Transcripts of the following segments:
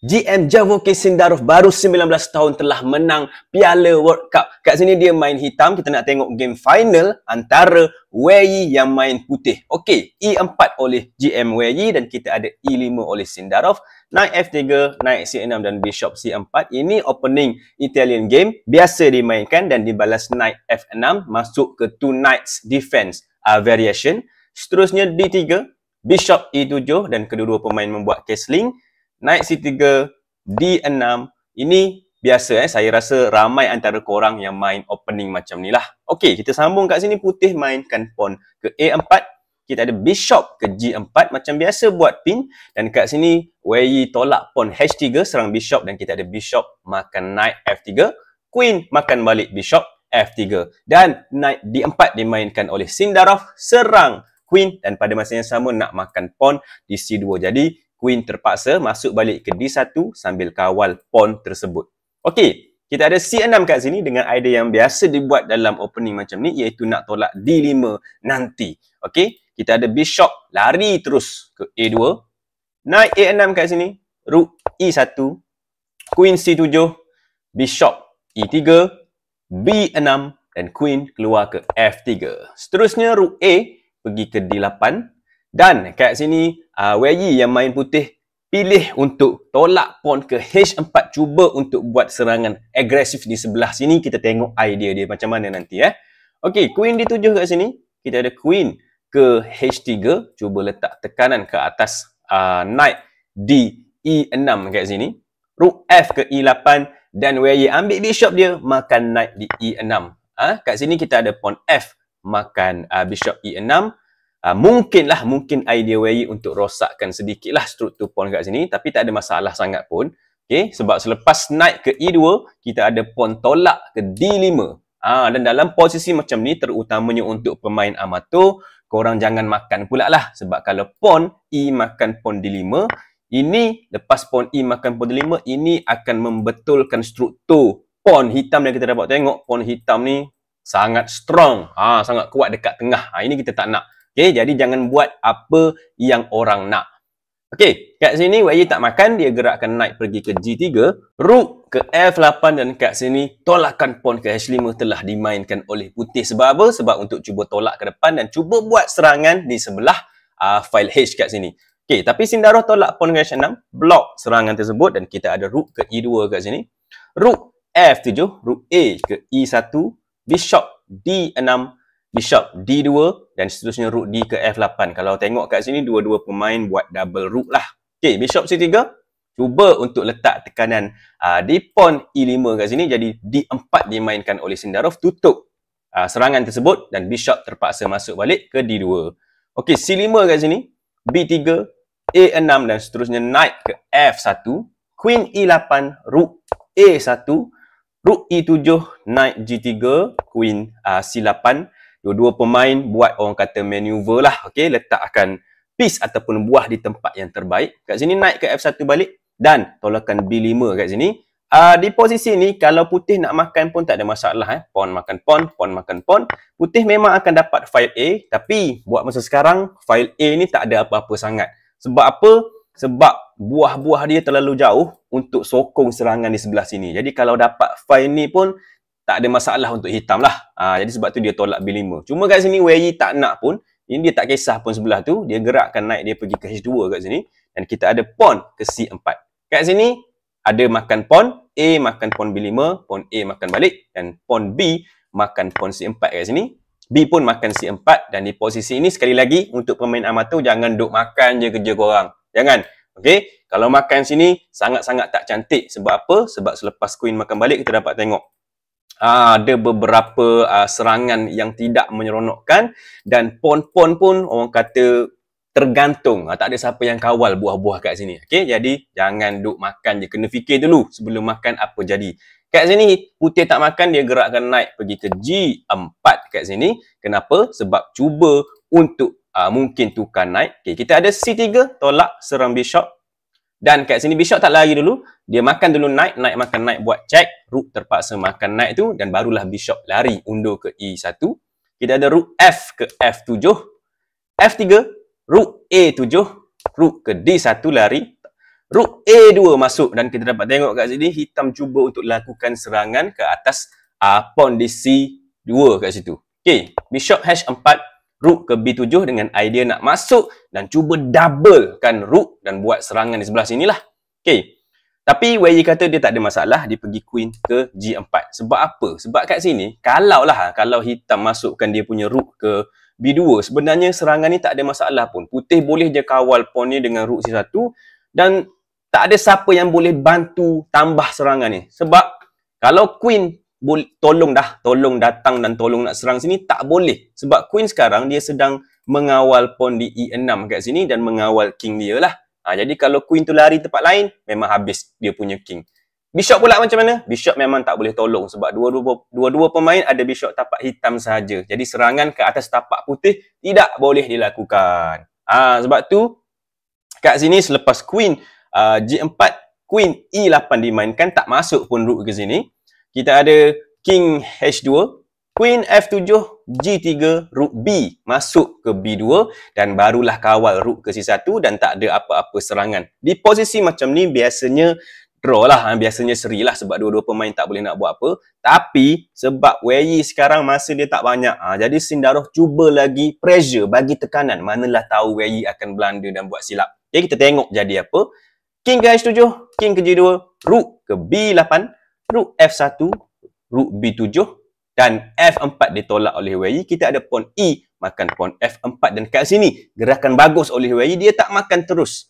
GM Javoke Sindarov baru 19 tahun telah menang Piala World Cup. Kat sini dia main hitam. Kita nak tengok game final antara Wei Yi yang main putih. Okey, E4 oleh GM Wei Yi dan kita ada E5 oleh Sindarov. Knight F3, Knight C6 dan Bishop C4. Ini opening Italian game. Biasa dimainkan dan dibalas Knight F6 masuk ke two knights defense variation. Seterusnya D3, Bishop E7 dan kedua-dua pemain membuat castling. Knight C3, D6. Ini biasa saya rasa ramai antara korang yang main opening macam ni lah. Okey, kita sambung kat sini. Putih mainkan pawn ke A4. Kita ada Bishop ke G4 macam biasa buat pin. Dan kat sini Wei Yi tolak pawn H3 serang Bishop dan kita ada Bishop makan Knight F3. Queen makan balik Bishop F3. Dan Knight D4 dimainkan oleh Sindarov serang Queen dan pada masa yang sama nak makan pawn di C2. Jadi Queen terpaksa masuk balik ke D1 sambil kawal pawn tersebut. Okey, kita ada C6 kat sini dengan idea yang biasa dibuat dalam opening macam ni, iaitu nak tolak D5 nanti. Okey, kita ada Bishop lari terus ke A2. Knight A6 kat sini, Rook E1, Queen C7, Bishop E3, B6 dan Queen keluar ke F3. Seterusnya Rook A pergi ke D8. Dan kat sini Wei Yi yang main putih pilih untuk tolak pawn ke H4, cuba untuk buat serangan agresif di sebelah sini. Kita tengok idea dia macam mana nanti Okey, Queen D7 kat sini. Kita ada Queen ke H3, cuba letak tekanan ke atas Knight D E6 kat sini. Rook F ke E8 dan Wei Yi ambil Bishop dia makan Knight di E6. Kat sini kita ada pawn F makan Bishop E6. Mungkin idea Wei Yi untuk rosakkan sedikitlah struktur pawn kat sini, tapi tak ada masalah sangat pun. Okey, sebab selepas Knight ke E2, kita ada pawn tolak ke D5. Dan dalam posisi macam ni, terutamanya untuk pemain amatur, korang jangan makan pula lah. Sebab kalau pawn E makan pawn D5, ini lepas pawn E makan pawn D5, ini akan membetulkan struktur pawn hitam yang kita dapat tengok. Pawn hitam ni sangat strong, sangat kuat dekat tengah. Ini kita tak nak. Okey, jadi jangan buat apa yang orang nak. Okey, kat sini Wei Yi tak makan, dia gerakkan Knight pergi ke G3, Rook ke F8 dan kat sini tolakan pawn ke H5 telah dimainkan oleh putih. Sebab apa? Sebab untuk cuba tolak ke depan dan cuba buat serangan di sebelah file H kat sini. Okey, tapi Sindarov tolak pawn ke H6, block serangan tersebut dan kita ada Rook ke E2 kat sini. Rook F7, Rook A ke E1, Bishop D6, Bishop D2 dan seterusnya Rook D ke F8. Kalau tengok kat sini dua-dua pemain buat double rook lah. Okey, Bishop C3 cuba untuk letak tekanan di pawn E5 kat sini. Jadi D4 dimainkan oleh Sindarov, tutup serangan tersebut dan Bishop terpaksa masuk balik ke D2. Okey, C5 kat sini, B3, A6 dan seterusnya Knight ke F1, Queen E8, Rook A1, Rook E7, Knight G3, Queen C8. Dua-dua pemain buat orang kata maneuver lah. Okey, letakkan piece ataupun buah di tempat yang terbaik. Kat sini Knight ke F1 balik dan tolakan B5 kat sini. Di posisi ni kalau putih nak makan pun tak ada masalah. Pawn makan pawn, pawn makan pawn. Putih memang akan dapat file A, tapi buat masa sekarang file A ni tak ada apa-apa sangat. Sebab apa? Sebab buah-buah dia terlalu jauh untuk sokong serangan di sebelah sini. Jadi kalau dapat file ni pun tak ada masalah untuk hitam lah. Jadi sebab tu dia tolak B5. Cuma kat sini Wei Yi tak nak pun. Ini dia tak kisah pun sebelah tu. Dia gerakkan Knight dia pergi ke H2 kat sini. Dan kita ada pawn ke C4. Kat sini ada makan pawn. A makan pawn B5. Pawn A makan balik. Dan pawn B makan pawn C4 kat sini. B pun makan C4. Dan di posisi ini sekali lagi untuk pemain amatur jangan duk makan je kerja korang. Jangan. Okey. Kalau makan sini sangat-sangat tak cantik. Sebab apa? Sebab selepas Queen makan balik kita dapat tengok ada beberapa serangan yang tidak menyeronokkan dan pawn-pawn pun orang kata tergantung. Tak ada siapa yang kawal buah-buah kat sini. Okey, jadi jangan duk makan je. Kena fikir dulu sebelum makan apa jadi. Kat sini putih tak makan, dia gerakkan Knight pergi ke G4 kat sini. Kenapa? Sebab cuba untuk mungkin tukar Knight. Okey, kita ada C3 tolak serang Bishop. Dan kat sini Bishop tak lari dulu. Dia makan dulu Knight. Knight makan Knight buat check. Rook terpaksa makan Knight tu. Dan barulah Bishop lari undur ke E1. Kita ada Rook F ke F7. F3. Rook A7. Rook ke D1 lari. Rook A2 masuk dan kita dapat tengok kat sini hitam cuba untuk lakukan serangan ke atas pawn di C2 kat situ. Okey, bishop H4, rook ke B7 dengan idea nak masuk dan cuba doublekan rook dan buat serangan di sebelah sinilah. Okey. Tapi Wei Yi kata dia tak ada masalah, dia pergi queen ke G4. Sebab apa? Sebab kat sini kalau hitam masukkan dia punya rook ke B2, sebenarnya serangan ni tak ada masalah pun. Putih boleh je kawal pawn ni dengan rook C1 dan tak ada siapa yang boleh bantu tambah serangan ni. Sebab kalau queen tolong datang dan tolong nak serang sini, tak boleh. Sebab queen sekarang dia sedang mengawal pawn di E6 kat sini dan mengawal king dia lah. Jadi kalau queen tu lari tempat lain, memang habis dia punya king. Bishop pula macam mana? Bishop memang tak boleh tolong sebab dua-dua pemain ada bishop tapak hitam sahaja. Jadi serangan ke atas tapak putih tidak boleh dilakukan. Sebab tu kat sini selepas queen G4, queen E8 dimainkan, tak masuk pun rook ke sini. Kita ada king H2, queen F7, G3, rook B masuk ke B2 dan barulah kawal rook ke C1 dan tak ada apa-apa serangan. Di posisi macam ni biasanya draw lah, biasanya seri lah sebab dua-dua pemain tak boleh nak buat apa. Tapi sebab Wei Yi sekarang masa dia tak banyak, jadi Sindarov cuba lagi pressure, bagi tekanan. Manalah tahu Wei Yi akan blunder dan buat silap. Okay, kita tengok jadi apa. King ke H7, king ke G2, rook ke B8, rook F1, rook B7 dan F4 ditolak oleh Wei Yi. Kita ada pawn E makan pawn F4 dan kat sini gerakan bagus oleh Wei Yi, dia tak makan terus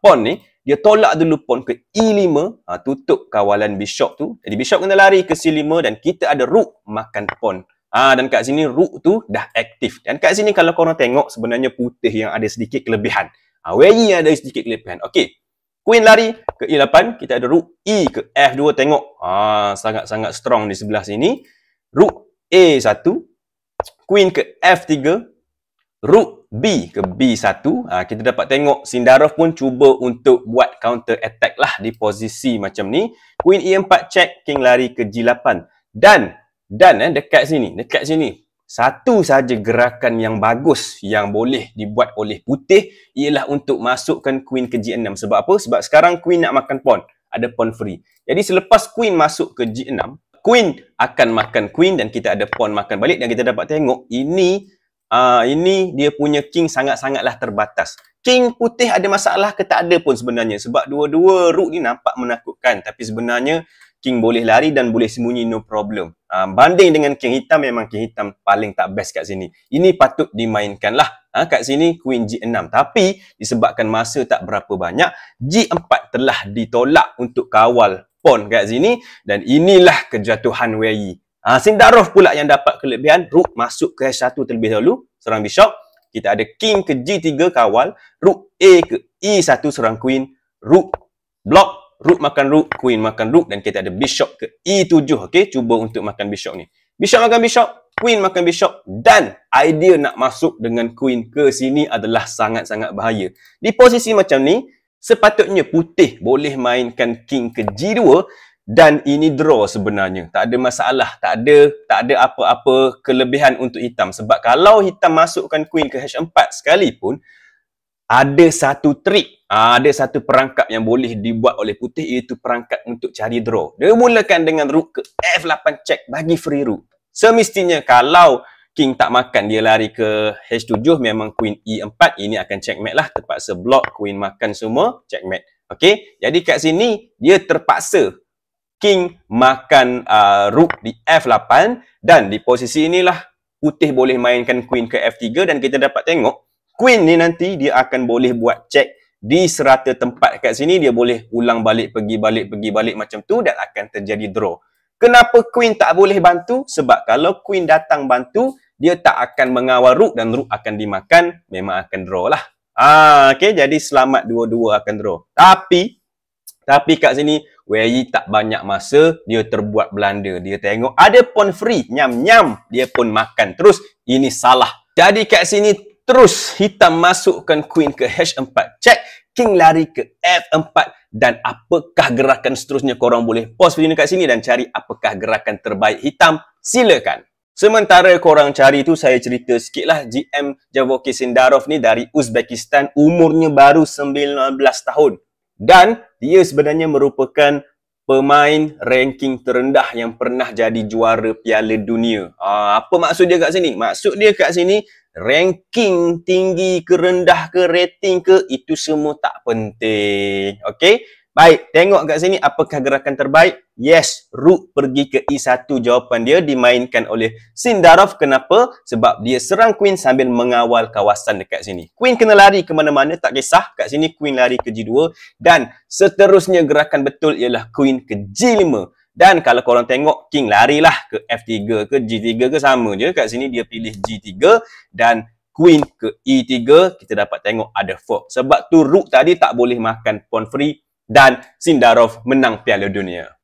pawn ni, dia tolak dulu pawn ke E5, tutup kawalan bishop tu. Jadi bishop kena lari ke C5 dan kita ada rook makan pawn. Dan kat sini rook tu dah aktif. Dan kat sini kalau korang tengok sebenarnya putih yang ada sedikit kelebihan. Wei Yi ada sedikit kelebihan. Okey. Queen lari ke E8, kita ada rook E ke F2, tengok. Sangat-sangat strong di sebelah sini. Rook A1, queen ke F3, rook B ke B1. Kita dapat tengok Sindarov pun cuba untuk buat counter attack lah di posisi macam ni. Queen E4 check, king lari ke G8. Dan dekat sini. Satu saja gerakan yang bagus yang boleh dibuat oleh putih ialah untuk masukkan queen ke G6. Sebab apa? Sebab sekarang queen nak makan pawn. Ada pawn free. Jadi selepas queen masuk ke G6, queen akan makan queen dan kita ada pawn makan balik. Dan kita dapat tengok ini dia punya king sangat-sangatlah terbatas. King putih ada masalah ke tak ada pun sebenarnya. Sebab dua-dua rook ni nampak menakutkan. Tapi sebenarnya king boleh lari dan boleh sembunyi, no problem. Banding dengan king hitam, memang king hitam paling tak best kat sini. Ini patut dimainkan lah. Kat sini queen G6. Tapi disebabkan masa tak berapa banyak, G4 telah ditolak untuk kawal pawn kat sini. Dan inilah kejatuhan Wei Yi. Sindarov pula yang dapat kelebihan. Rook masuk ke H1 terlebih dahulu, serang bishop. Kita ada king ke G3 kawal. Rook A ke E1 serang queen. Rook block. Rook makan rook, queen makan rook dan kita ada bishop ke E7. Okey, cuba untuk makan bishop ni. Bishop makan bishop, queen makan bishop dan idea nak masuk dengan queen ke sini adalah sangat-sangat bahaya. Di posisi macam ni, sepatutnya putih boleh mainkan king ke G2 dan ini draw sebenarnya. Tak ada masalah, tak ada apa-apa kelebihan untuk hitam sebab kalau hitam masukkan queen ke H4 sekalipun, ada satu trik, ada satu perangkap yang boleh dibuat oleh putih, iaitu perangkap untuk cari draw. Dia mulakan dengan rook ke F8 check, bagi free rook. Semestinya kalau king tak makan, dia lari ke H7, memang queen E4, ini akan checkmate lah, terpaksa block, queen makan semua, checkmate. Okey, jadi kat sini dia terpaksa king makan rook di F8 dan di posisi inilah putih boleh mainkan queen ke F3 dan kita dapat tengok queen ni nanti dia akan boleh buat check di serata tempat kat sini. Dia boleh ulang balik, pergi balik macam tu dan akan terjadi draw. Kenapa queen tak boleh bantu? Sebab kalau queen datang bantu, dia tak akan mengawal rook dan rook akan dimakan, memang akan draw lah. Okay, jadi selamat dua-dua akan draw. Tapi kat sini Wei Yi tak banyak masa, dia terbuat blunder. Dia tengok ada pawn free, nyam-nyam, dia pun makan terus. Ini salah. Jadi kat sini terus hitam masukkan queen ke H4 check, king lari ke F4 dan apakah gerakan seterusnya? Korang boleh pause video ni kat sini dan cari apakah gerakan terbaik hitam, silakan. Sementara korang cari tu, saya cerita sikit lah. GM Javokhir Sindarov ni dari Uzbekistan, umurnya baru 19 tahun. Dan dia sebenarnya merupakan pemain ranking terendah yang pernah jadi juara Piala Dunia. Apa maksud dia kat sini? Maksud dia kat sini, ranking tinggi ke rendah ke rating ke, itu semua tak penting. Okey? Baik, tengok kat sini apakah gerakan terbaik? Yes, Rook pergi ke E1. Jawapan dia dimainkan oleh Sindarov. Kenapa? Sebab dia serang Queen sambil mengawal kawasan dekat sini. Queen kena lari ke mana-mana, tak kisah. Kat sini Queen lari ke G2. Dan seterusnya gerakan betul ialah Queen ke G5. Dan kalau korang tengok, King larilah ke F3 ke G3 ke, sama je. Kat sini dia pilih G3 dan Queen ke E3. Kita dapat tengok ada fork. Sebab tu Rook tadi tak boleh makan pawn free dan Sindarov menang Piala Dunia.